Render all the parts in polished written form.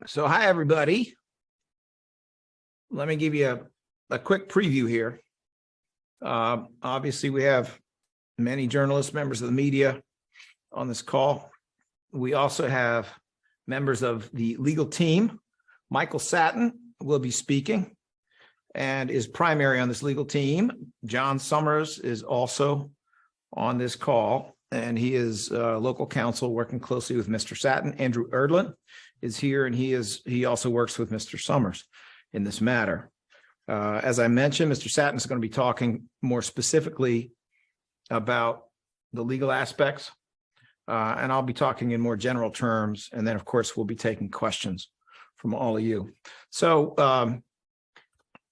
So hi, everybody. Let me give you a quick preview here. Obviously, we have many journalists, members of the media on this call. We also have members of the legal team. Michael Satin will be speaking and is primary on this legal team. John Summers is also on this call, and he is local counsel working closely with Mr. Satin. Andrew Erdlin is here, and he also works with Mr. Summers in this matter. As I mentioned, Mr. Satin is going to be talking more specifically about the legal aspects, and I'll be talking in more general terms. And then, of course, we'll be taking questions from all of you. So,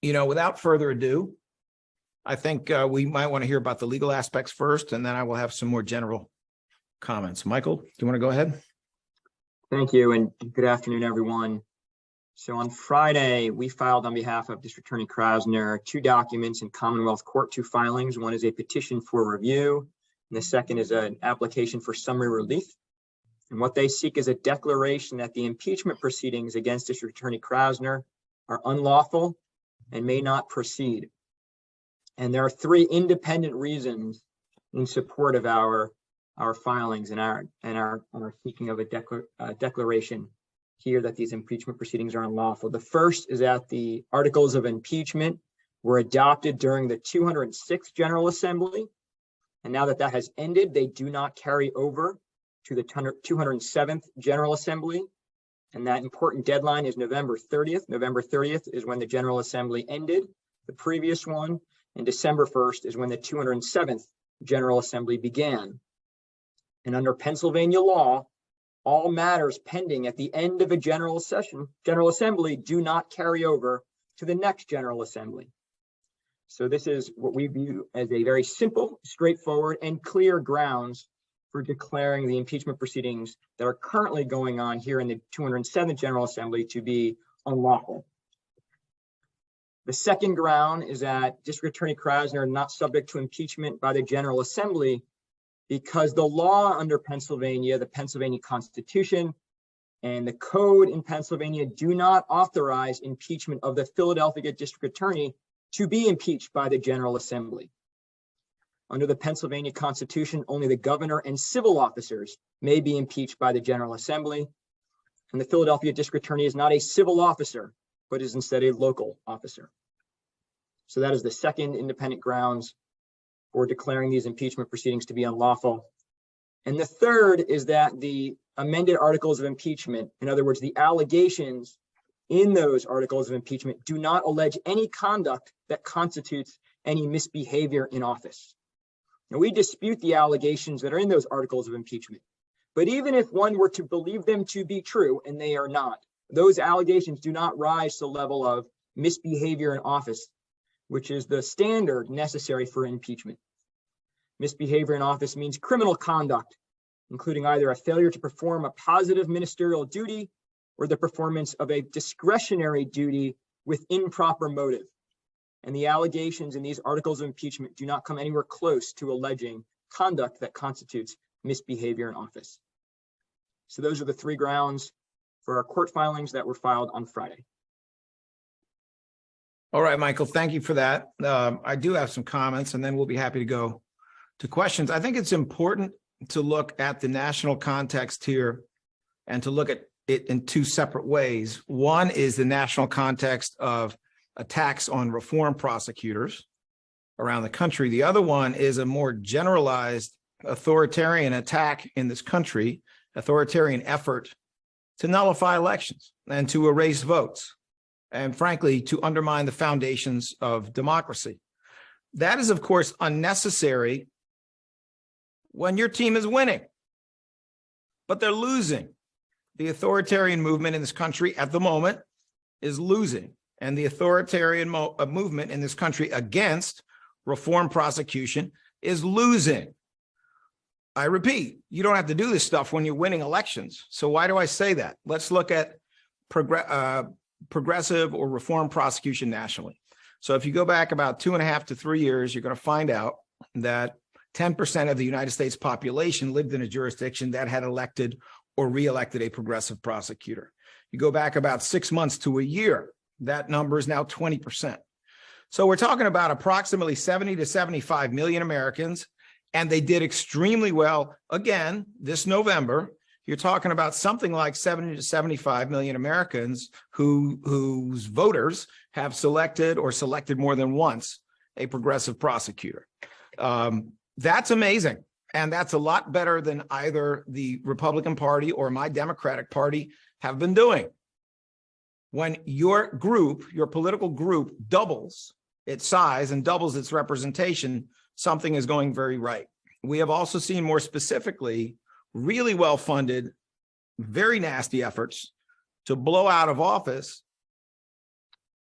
without further ado, I think we might want to hear about the legal aspects first, and then I will have some more general comments. Michael, do you want to go ahead? Thank you, and good afternoon, everyone. So on Friday, we filed on behalf of District Attorney Krasner 2 documents in Commonwealth Court, 2 filings. One is a petition for review, and the second is an application for summary relief. And what they seek is a declaration that the impeachment proceedings against District Attorney Krasner are unlawful and may not proceed. And there are 3 independent reasons in support of our filings and our seeking of a declaration here that these impeachment proceedings are unlawful. The first is that the articles of impeachment were adopted during the 206th General Assembly, and now that has ended, they do not carry over to the 207th General Assembly, and that important deadline is November 30th. November 30th is when the General Assembly ended, the previous one, and December 1st is when the 207th General Assembly began. And under Pennsylvania law, all matters pending at the end of a General Assembly do not carry over to the next General Assembly. So this is what we view as a very simple, straightforward, and clear grounds for declaring the impeachment proceedings that are currently going on here in the 207th General Assembly to be unlawful. The second ground is that District Attorney Krasner is not subject to impeachment by the General Assembly because the law under Pennsylvania, the Pennsylvania Constitution, and the code in Pennsylvania do not authorize impeachment of the Philadelphia District Attorney to be impeached by the General Assembly. Under the Pennsylvania Constitution, only the governor and civil officers may be impeached by the General Assembly, and the Philadelphia District Attorney is not a civil officer, but is instead a local officer. So that is the second independent grounds for declaring these impeachment proceedings to be unlawful. And the third is that the amended articles of impeachment, in other words, the allegations in those articles of impeachment, do not allege any conduct that constitutes any misbehavior in office. Now, we dispute the allegations that are in those articles of impeachment, but even if one were to believe them to be true, and they are not, those allegations do not rise to the level of misbehavior in office, which is the standard necessary for impeachment. Misbehavior in office means criminal conduct, including either a failure to perform a positive ministerial duty or the performance of a discretionary duty with improper motive. And the allegations in these articles of impeachment do not come anywhere close to alleging conduct that constitutes misbehavior in office. So those are the 3 grounds for our court filings that were filed on Friday. All right, Michael, thank you for that. I do have some comments, and then we'll be happy to go to questions. I think it's important to look at the national context here and to look at it in 2 separate ways. One is the national context of attacks on reform prosecutors around the country. The other one is a more generalized authoritarian attack in this country, authoritarian effort to nullify elections and to erase votes, and frankly, to undermine the foundations of democracy. That is, of course, unnecessary when your team is winning, but they're losing. The authoritarian movement in this country at the moment is losing, and the authoritarian movement in this country against reform prosecution is losing. I repeat, you don't have to do this stuff when you're winning elections. So why do I say that? Let's look at progressive or reform prosecution nationally. So if you go back about 2.5 to 3 years, you're going to find out that 10% of the United States population lived in a jurisdiction that had elected or reelected a progressive prosecutor. You go back about 6 months to a year, that number is now 20%. So we're talking about approximately 70 to 75 million Americans, and they did extremely well. Again, this November, you're talking about something like 70 to 75 million Americans whose voters have selected or selected more than once a progressive prosecutor. That's amazing. And that's a lot better than either the Republican Party or my Democratic Party have been doing. When your group, your political group, doubles its size and doubles its representation, something is going very right. We have also seen, more specifically, really well-funded, very nasty efforts to blow out of office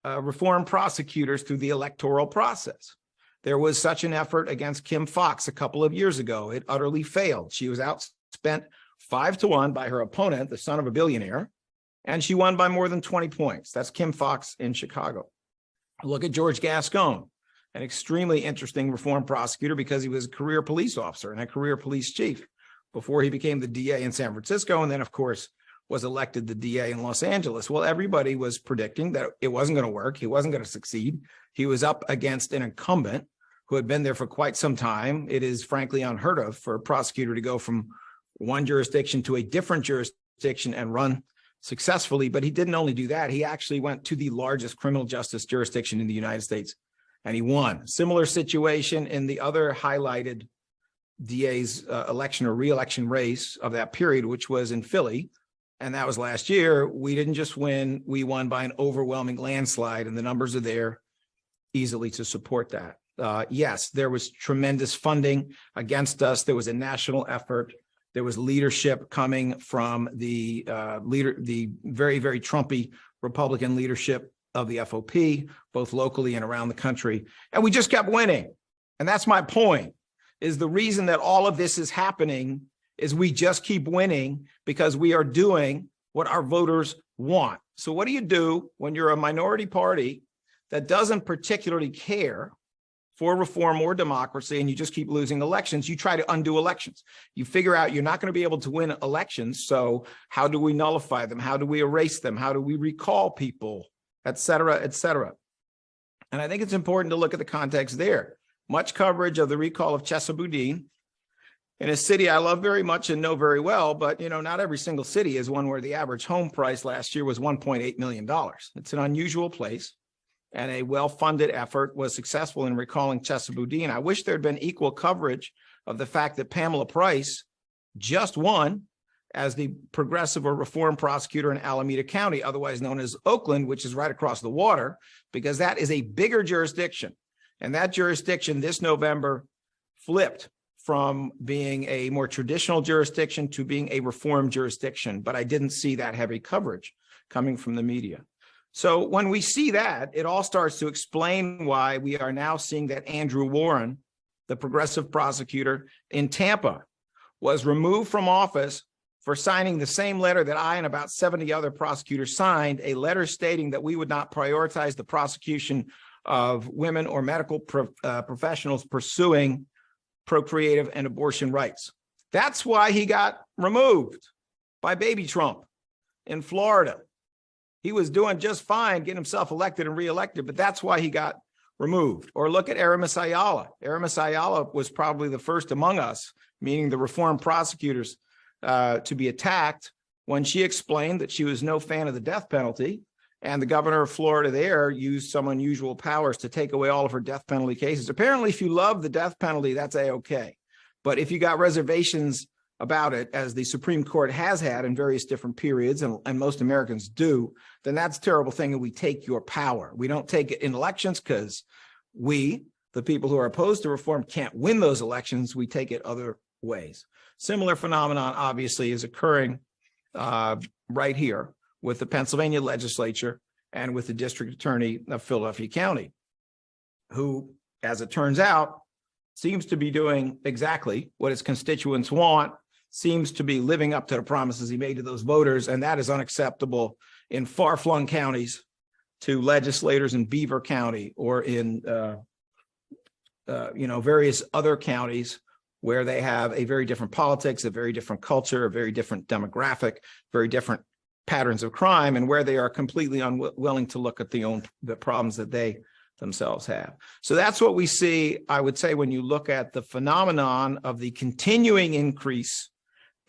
reform prosecutors through the electoral process. There was such an effort against Kim Foxx a couple of years ago. It utterly failed. She was outspent 5-1 by her opponent, the son of a billionaire, and she won by more than 20 points. That's Kim Foxx in Chicago. Look at George Gascon, an extremely interesting reform prosecutor because he was a career police officer and a career police chief before he became the DA in San Francisco, and then, of course, was elected the DA in Los Angeles. Well, everybody was predicting that it wasn't going to work. He wasn't going to succeed. He was up against an incumbent who had been there for quite some time. It is frankly unheard of for a prosecutor to go from one jurisdiction to a different jurisdiction and run successfully. But he didn't only do that. He actually went to the largest criminal justice jurisdiction in the United States, and he won. Similar situation in the other highlighted DA's election or re-election race of that period, which was in Philly. And that was last year. We didn't just win, we won by an overwhelming landslide, and the numbers are there easily to support that. Yes, there was tremendous funding against us. There was a national effort. There was leadership coming from the very, very Trumpy Republican leadership of the FOP, both locally and around the country. And we just kept winning. And that's my point, is the reason that all of this is happening is we just keep winning because we are doing what our voters want. So what do you do when you're a minority party that doesn't particularly care for reform or democracy and you just keep losing elections? You try to undo elections. You figure out you're not going to be able to win elections. So how do we nullify them? How do we erase them? How do we recall people, et cetera, et cetera? And I think it's important to look at the context there. Much coverage of the recall of Chesa Boudin in a city I love very much and know very well, but not every single city is one where the average home price last year was $1.8 million. It's an unusual place, and a well-funded effort was successful in recalling Chesa Boudin. I wish there had been equal coverage of the fact that Pamela Price just won as the progressive or reform prosecutor in Alameda County, otherwise known as Oakland, which is right across the water, because that is a bigger jurisdiction. And that jurisdiction this November flipped from being a more traditional jurisdiction to being a reform jurisdiction. But I didn't see that heavy coverage coming from the media. So when we see that, it all starts to explain why we are now seeing that Andrew Warren, the progressive prosecutor in Tampa, was removed from office for signing the same letter that I and about 70 other prosecutors signed, a letter stating that we would not prioritize the prosecution of women or medical professionals pursuing procreative and abortion rights. That's why he got removed by baby Trump in Florida. He was doing just fine, getting himself elected and reelected, but that's why he got removed. Or look at Aramis Ayala. Aramis Ayala was probably the first among us, meaning the reform prosecutors, to be attacked when she explained that she was no fan of the death penalty. And the governor of Florida there used some unusual powers to take away all of her death penalty cases. Apparently, if you love the death penalty, that's A-okay. But if you got reservations about it, as the Supreme Court has had in various different periods, and most Americans do, then that's a terrible thing, and we take your power. We don't take it in elections because we, the people who are opposed to reform, can't win those elections. We take it other ways. Similar phenomenon, obviously, is occurring right here with the Pennsylvania legislature and with the district attorney of Philadelphia County, who, as it turns out, seems to be doing exactly what his constituents want, seems to be living up to the promises he made to those voters, and that is unacceptable in far-flung counties to legislators in Beaver County or in various other counties where they have a very different politics, a very different culture, a very different demographic, very different patterns of crime, and where they are completely unwilling to look at the problems that they themselves have. So that's what we see, I would say, when you look at the phenomenon of the continuing increase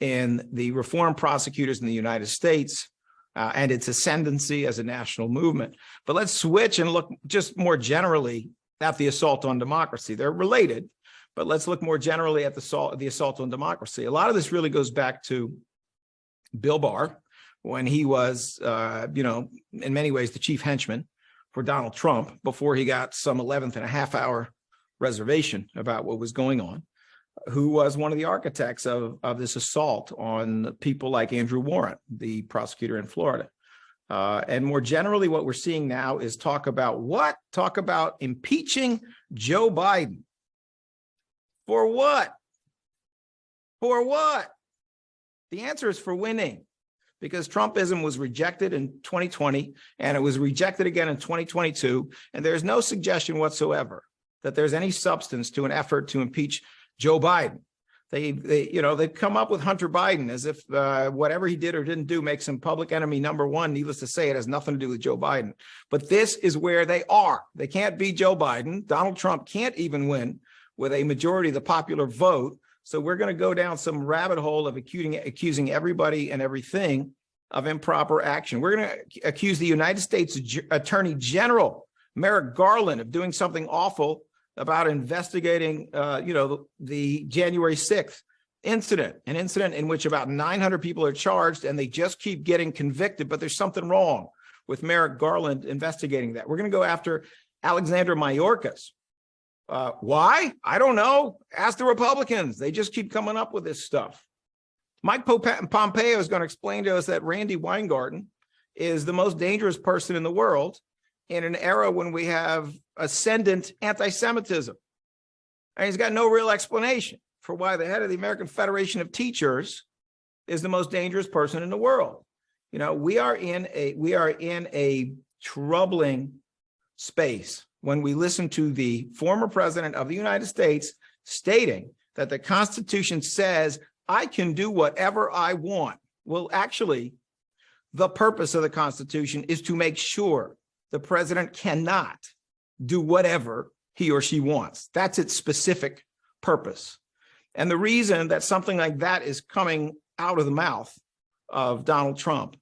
in the reform prosecutors in the United States and its ascendancy as a national movement. But let's switch and look just more generally at the assault on democracy. They're related, but let's look more generally at the assault on democracy. A lot of this really goes back to Bill Barr, when he was, in many ways, the chief henchman for Donald Trump before he got some 11th and a half hour reservation about what was going on, who was one of the architects of this assault on people like Andrew Warren, the prosecutor in Florida. And more generally, what we're seeing now is talk about impeaching Joe Biden. For what? For what? The answer is for winning, because Trumpism was rejected in 2020 and it was rejected again in 2022. And there's no suggestion whatsoever that there's any substance to an effort to impeach Joe Biden. They've come up with Hunter Biden as if whatever he did or didn't do makes him public enemy number one. Needless to say, it has nothing to do with Joe Biden. But this is where they are. They can't beat Joe Biden. Donald Trump can't even win with a majority of the popular vote. So we're going to go down some rabbit hole of accusing everybody and everything of improper action. We're going to accuse the United States Attorney General, Merrick Garland, of doing something awful about investigating, the January 6th incident, an incident in which about 900 people are charged and they just keep getting convicted, but there's something wrong with Merrick Garland investigating that. We're going to go after Alexander Mayorkas. Why? I don't know. Ask the Republicans. They just keep coming up with this stuff. Mike Pompeo is going to explain to us that Randy Weingarten is the most dangerous person in the world in an era when we have ascendant anti-Semitism. And he's got no real explanation for why the head of the American Federation of Teachers is the most dangerous person in the world. We are in a troubling space when we listen to the former president of the United States stating that the Constitution says I can do whatever I want. Well, actually, the purpose of the Constitution is to make sure the president cannot do whatever he or she wants. That's its specific purpose. And the reason that something like that is coming out of the mouth of Donald Trump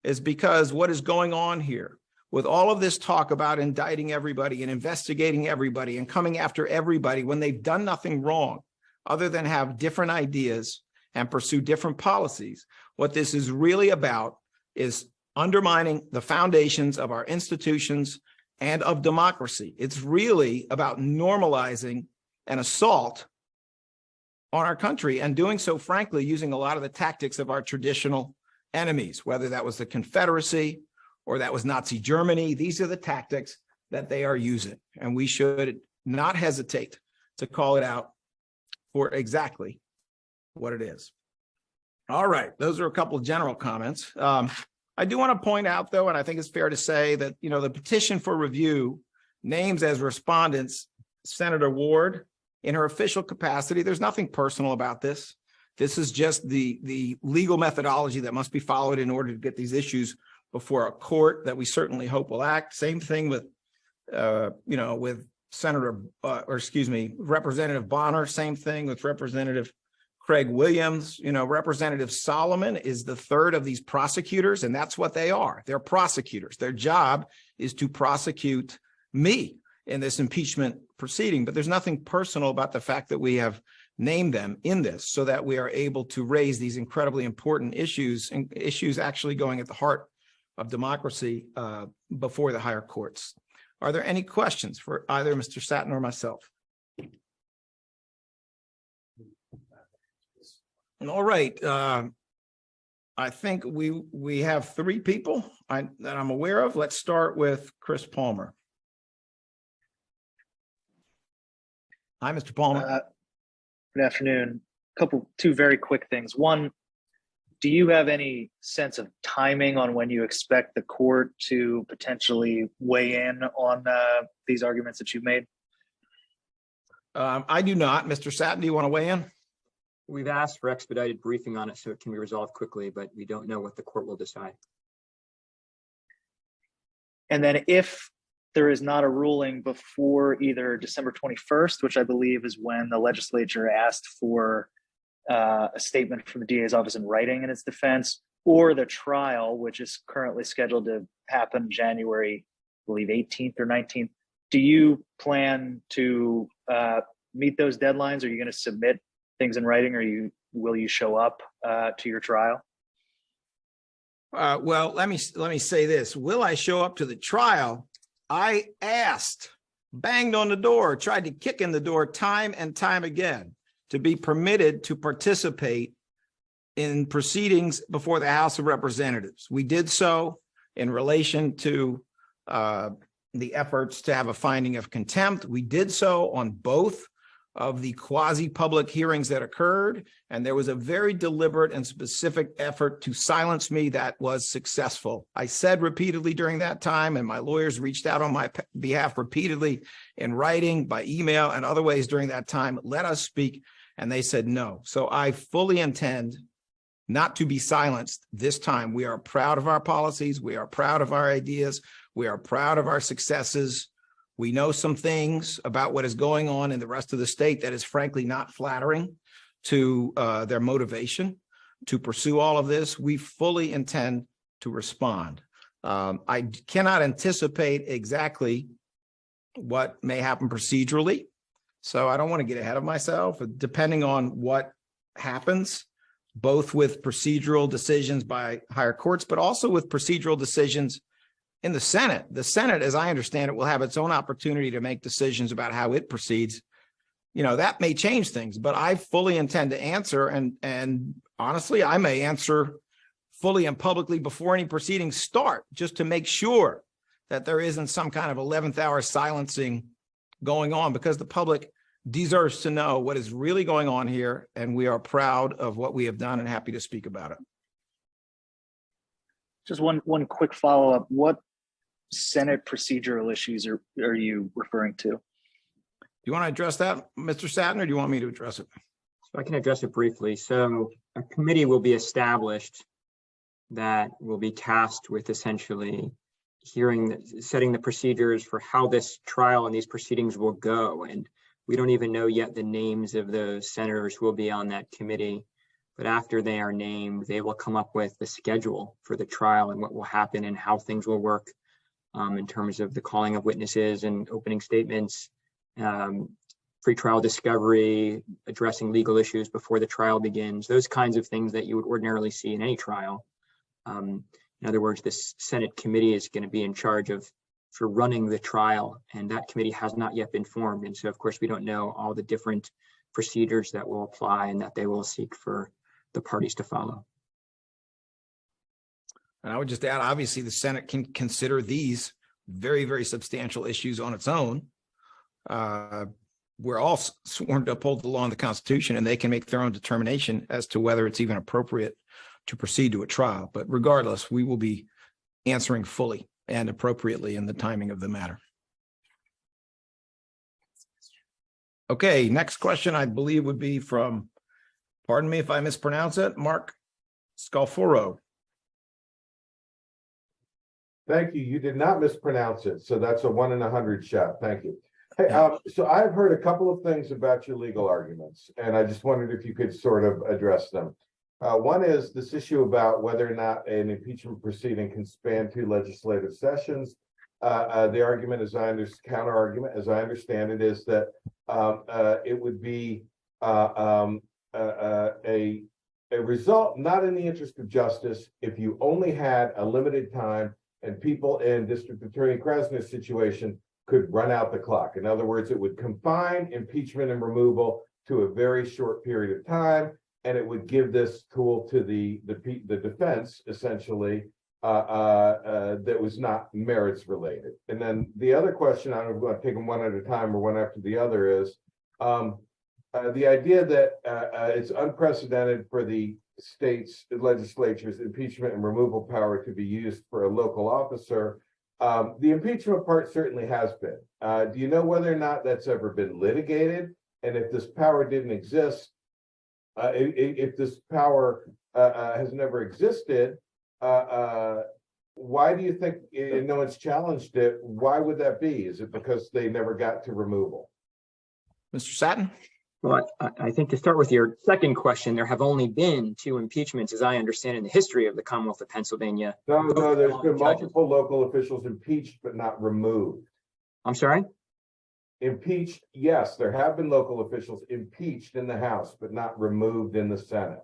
is because what is going on here with all of this talk about indicting everybody and investigating everybody and coming after everybody when they've done nothing wrong other than have different ideas and pursue different policies. What this is really about is undermining the foundations of our institutions and of democracy. It's really about normalizing an assault on our country and doing so, frankly, using a lot of the tactics of our traditional enemies, whether that was the Confederacy or that was Nazi Germany. These are the tactics that they are using, and we should not hesitate to call it out for exactly what it is. All right, those are a couple of general comments. I do want to point out, though, and I think it's fair to say that, the petition for review names as respondents Senator Ward in her official capacity. There's nothing personal about this. This is just the legal methodology that must be followed in order to get these issues before a court that we certainly hope will act. Same thing with, with Representative Bonner. Same thing with Representative Craig Williams. Representative Solomon is the third of these prosecutors, and that's what they are. They're prosecutors. Their job is to prosecute me in this impeachment proceeding, but there's nothing personal about the fact that we have named them in this so that we are able to raise these incredibly important issues and issues actually going at the heart of democracy before the higher courts. Are there any questions for either Mr. Satin or myself? All right. I think we have three people that I'm aware of. Let's start with Chris Palmer. Hi, Mr. Palmer. Good afternoon. Two very quick things. One, do you have any sense of timing on when you expect the court to potentially weigh in on these arguments that you've made? I do not. Mr. Satin, do you want to weigh in? We've asked for expedited briefing on it so it can be resolved quickly, but we don't know what the court will decide. And then if there is not a ruling before either December 21st, which I believe is when the legislature asked for a statement from the DA's office in writing in its defense, or the trial, which is currently scheduled to happen January, I believe 18th or 19th, do you plan to meet those deadlines? Are you going to submit things in writing, or will you show up to your trial? Well, let me say this. Will I show up to the trial? I asked, banged on the door, tried to kick in the door time and time again to be permitted to participate in proceedings before the House of Representatives. We did so in relation to the efforts to have a finding of contempt. We did so on both of the quasi-public hearings that occurred, and there was a very deliberate and specific effort to silence me that was successful. I said repeatedly during that time, and my lawyers reached out on my behalf repeatedly in writing, by email, and other ways during that time, let us speak, and they said no. So I fully intend not to be silenced this time. We are proud of our policies. We are proud of our ideas. We are proud of our successes. We know some things about what is going on in the rest of the state that is frankly not flattering to their motivation to pursue all of this. We fully intend to respond. I cannot anticipate exactly what may happen procedurally, so I don't want to get ahead of myself. Depending on what happens, both with procedural decisions by higher courts, but also with procedural decisions in the Senate. The Senate, as I understand it, will have its own opportunity to make decisions about how it proceeds. You know, that may change things, but I fully intend to answer, and honestly, I may answer fully and publicly before any proceedings start, just to make sure that there isn't some kind of 11th hour silencing going on, because the public deserves to know what is really going on here, and we are proud of what we have done and happy to speak about it. Just one quick follow-up. What Senate procedural issues are you referring to? Do you want to address that, Mr. Satin, or do you want me to address it? So I can address it briefly. So a committee will be established that will be tasked with essentially setting the procedures for how this trial and these proceedings will go. And we don't even know yet the names of those senators who will be on that committee. But after they are named, they will come up with the schedule for the trial and what will happen and how things will work in terms of the calling of witnesses and opening statements, pretrial discovery, addressing legal issues before the trial begins, those kinds of things that you would ordinarily see in any trial. In other words, this Senate committee is going to be in charge for running the trial, and that committee has not yet been formed. And so, of course, we don't know all the different procedures that will apply and that they will seek for the parties to follow. And I would just add, obviously, the Senate can consider these very, very substantial issues on its own. We're all sworn to uphold the law and the Constitution, and they can make their own determination as to whether it's even appropriate to proceed to a trial. But regardless, we will be answering fully and appropriately in the timing of the matter. Okay, next question I believe would be from, pardon me if I mispronounce it, Mark Scalforo. Thank you. You did not mispronounce it. So that's a 1 in 100 shot. Thank you. Hey, so I've heard a couple of things about your legal arguments, and I just wondered if you could sort of address them. One is this issue about whether or not an impeachment proceeding can span 2 legislative sessions. The argument, counter argument, as I understand it, is that it would be a result not in the interest of justice if you only had a limited time and people in District Attorney Krasner's situation could run out the clock. In other words, it would confine impeachment and removal to a very short period of time, and it would give this tool to the defense, essentially, that was not merits related. And then the other question, I'm going to take them one at a time or one after the other, is the idea that it's unprecedented for the states' legislatures' impeachment and removal power to be used for a local officer. The impeachment part certainly has been. Do you know whether or not that's ever been litigated? And if this power didn't exist, if this power has never existed, why do you think, and no one's challenged it, why would that be? Is it because they never got to removal? Mr. Satin? Well, I think to start with your second question, there have only been 2 impeachments, as I understand, in the history of the Commonwealth of Pennsylvania. No, there's been Judges. multiple local officials impeached but not removed. I'm sorry? Impeached, yes, there have been local officials impeached in the House, but not removed in the Senate.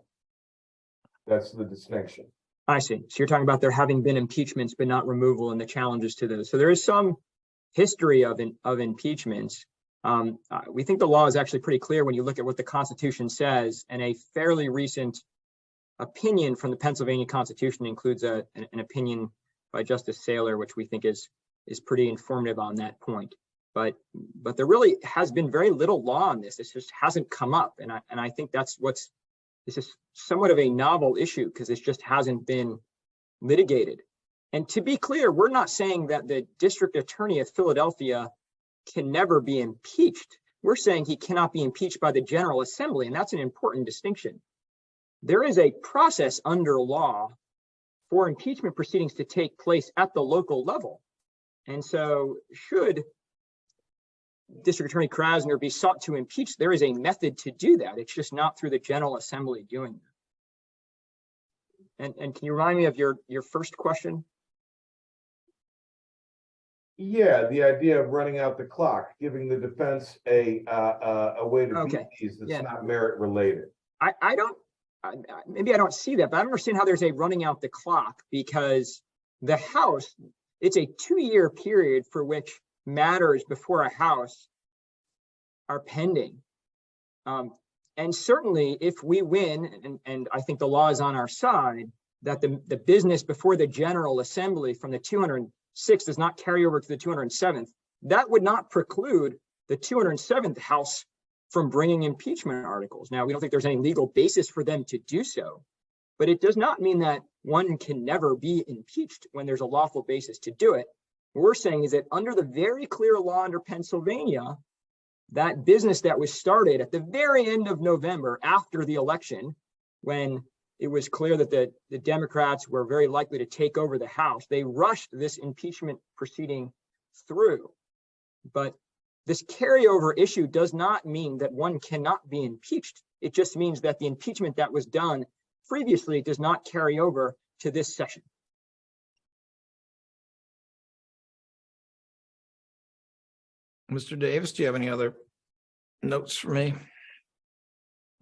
That's the distinction. I see. So you're talking about there having been impeachments, but not removal and the challenges to those. So there is some history of impeachments. We think the law is actually pretty clear when you look at what the Constitution says, and a fairly recent opinion from the Pennsylvania Constitution includes an opinion by Justice Saylor, which we think is pretty informative on that point. But there really has been very little law on this. This just hasn't come up, and I think this is somewhat of a novel issue because this just hasn't been litigated. And to be clear, we're not saying that the district attorney of Philadelphia can never be impeached. We're saying he cannot be impeached by the General Assembly, and that's an important distinction. There is a process under law for impeachment proceedings to take place at the local level. And so should District Attorney Krasner be sought to impeach, there is a method to do that. It's just not through the General Assembly doing that. And can you remind me of your first question? Yeah, the idea of running out the clock, giving the defense a way to beat these that's not merit related. Maybe I don't see that, but I don't understand how there's a running out the clock, because the House, it's a 2-year period for which matters before a House are pending. And certainly if we win, and I think the law is on our side, that the business before the General Assembly from the 206th does not carry over to the 207th, that would not preclude the 207th House from bringing impeachment articles. Now, we don't think there's any legal basis for them to do so, but it does not mean that one can never be impeached when there's a lawful basis to do it. What we're saying is that under the very clear law under Pennsylvania, that business that was started at the very end of November after the election, when it was clear that the Democrats were very likely to take over the House, they rushed this impeachment proceeding through. But this carryover issue does not mean that one cannot be impeached. It just means that the impeachment that was done previously does not carry over to this session. Mr. Davis, do you have any other notes for me?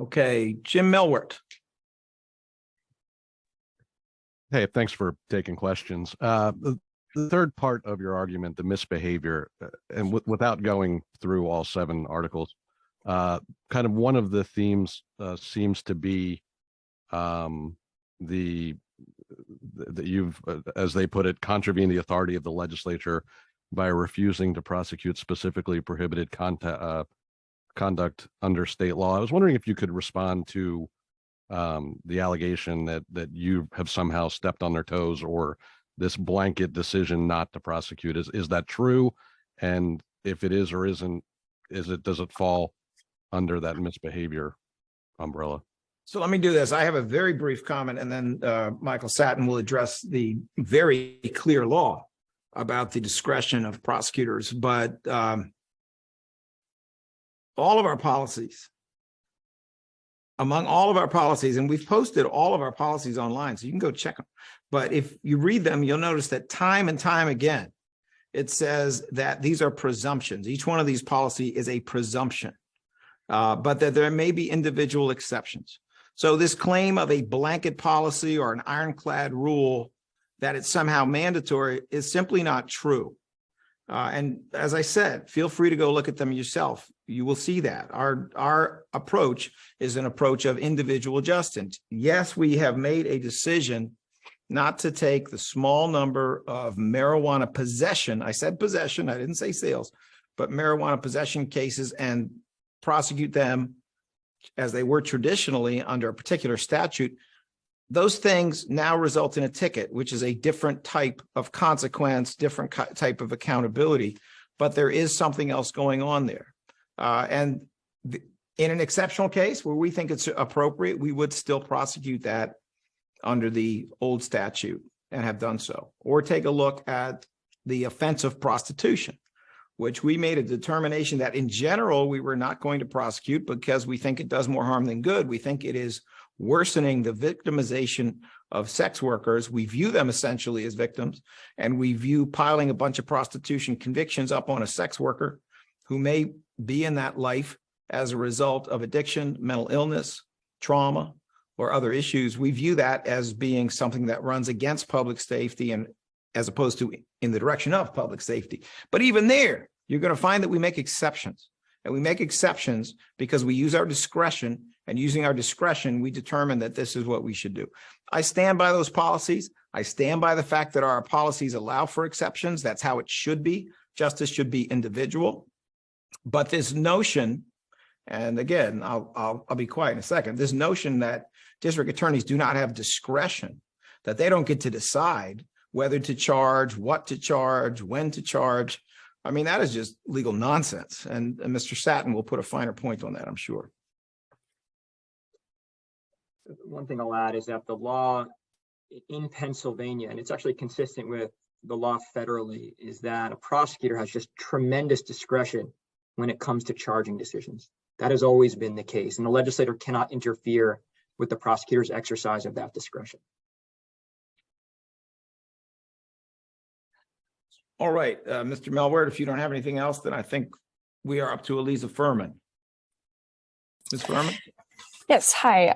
Okay, Jim Millward. Hey, thanks for taking questions. The third part of your argument, the misbehavior, and without going through all 7 articles, kind of one of the themes seems to be that you've, as they put it, contravened the authority of the legislature by refusing to prosecute specifically prohibited conduct under state law. I was wondering if you could respond to the allegation that you have somehow stepped on their toes, or this blanket decision not to prosecute. Is that true? And if it is or isn't, does it fall under that misbehavior umbrella? So let me do this. I have a very brief comment, and then Michael Satin will address the very clear law about the discretion of prosecutors. But all of our policies, among all of our policies, and we've posted all of our policies online, so you can go check them. But if you read them, you'll notice that time and time again, it says that these are presumptions. Each one of these policies is a presumption, but that there may be individual exceptions. So this claim of a blanket policy or an ironclad rule that it's somehow mandatory is simply not true. And as I said, feel free to go look at them yourself. You will see that our approach is an approach of individual justice. Yes, we have made a decision not to take the small number of marijuana possession. I said possession, I didn't say sales, but marijuana possession cases and prosecute them as they were traditionally under a particular statute. Those things now result in a ticket, which is a different type of consequence, different type of accountability, but there is something else going on there. And In an exceptional case where we think it's appropriate, we would still prosecute that under the old statute and have done so. Or take a look at the offense of prostitution, which we made a determination that in general, we were not going to prosecute because we think it does more harm than good. We think it is worsening the victimization of sex workers. We view them essentially as victims, and we view piling a bunch of prostitution convictions up on a sex worker who may be in that life as a result of addiction, mental illness, trauma, or other issues. We view that as being something that runs against public safety and as opposed to in the direction of public safety. But even there, you're going to find that we make exceptions. And we make exceptions because we use our discretion, and using our discretion, we determine that this is what we should do. I stand by those policies. I stand by the fact that our policies allow for exceptions. That's how it should be. Justice should be individual. But this notion, and again, I'll be quiet in a second, this notion that district attorneys do not have discretion, that they don't get to decide whether to charge, what to charge, when to charge. I mean, that is just legal nonsense. And Mr. Satin will put a finer point on that, I'm sure. One thing I'll add is that the law in Pennsylvania, and it's actually consistent with the law federally, is that a prosecutor has just tremendous discretion when it comes to charging decisions. That has always been the case, and the legislator cannot interfere with the prosecutor's exercise of that discretion. All right, Mr. Melwert, if you don't have anything else, then I think we are up to Eliza Furman. Ms. Furman? Yes, hi.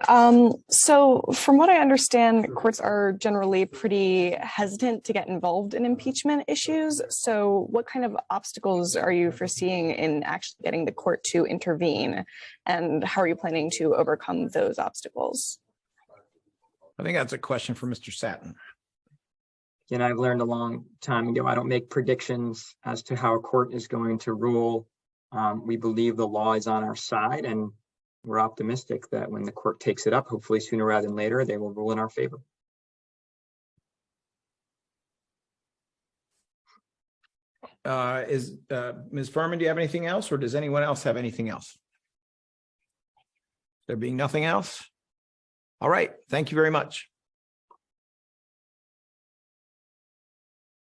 So from what I understand, courts are generally pretty hesitant to get involved in impeachment issues. So what kind of obstacles are you foreseeing in actually getting the court to intervene? And how are you planning to overcome those obstacles? I think that's a question for Mr. Satin. Again, I've learned a long time ago, I don't make predictions as to how a court is going to rule. We believe the law is on our side, and we're optimistic that when the court takes it up, hopefully sooner rather than later, they will rule in our favor. Ms. Furman, do you have anything else, or does anyone else have anything else? There being nothing else? All right, thank you very much.